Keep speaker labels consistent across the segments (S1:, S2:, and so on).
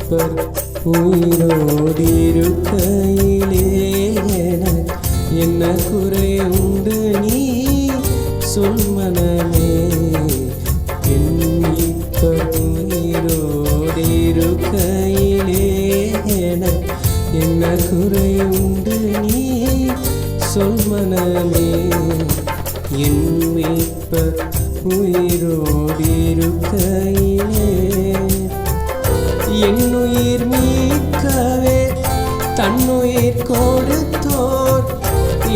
S1: மீட்பர் உயிரோடிருக்கையிலே என்ன குறை உண்டு நீ சொல் மனமே. என் மீட்பர் உயிரோடிருக்கையிலே என்ன குறை உண்டு நீ சொல் மனமே. என் மீட்பர் உயிரோடிருக்கையிலே என்னுயிர் மீட்கவே தன்னுயிர் கொடுத்தோர்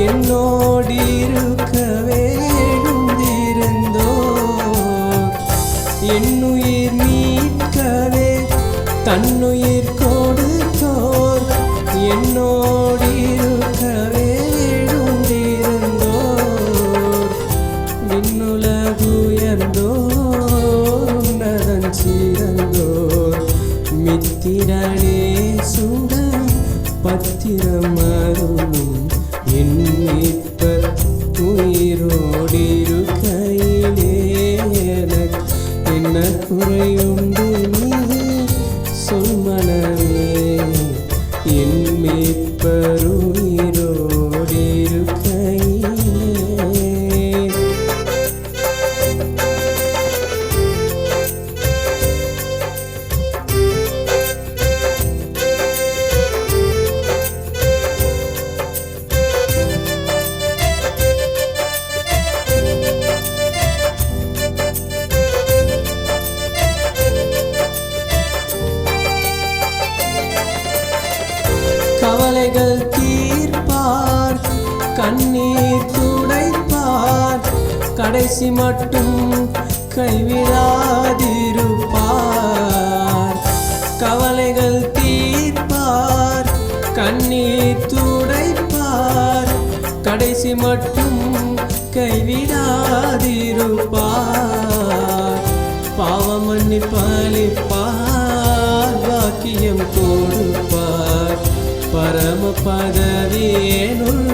S1: என்னோடிருக்கவே எழுந்திருந்தோர். என்னுயிர் மீட்கவே தன்னுயிர் கொடுத்தோர் என்னோடிருக்கவே எழுந்திருந்தோர். விண்ணுலகுயர்ந்தோர் நதன் சிறந்தோர் மித்திரனே சுட பத்திரம் அருளும். என் மீட்பர் உயிரோடிருக்கையிலே என்ன குறையுண்டு நீ சொல் மனமே. என் மீட்பர் உயிரோடிருக்கையிலே கவலைகள் தீர்ப்பார் கண்ணீர் துடைப்பார் கடைசி மட்டும் கைவிடாதிருப்பார். கவலைகள் தீர்ப்பார் கண்ணீர் துடைப்பார் கடைசி மட்டும் கைவிடாதிருப்பார். பாவம் மன்னிப்பளிப்பார் வாக்கியம் கொடுப்பார் பரம பதவியேனுள்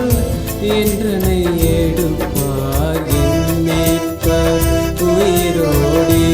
S1: என்றனை எடுப்பார். என் மீட்பர் உயிரோடி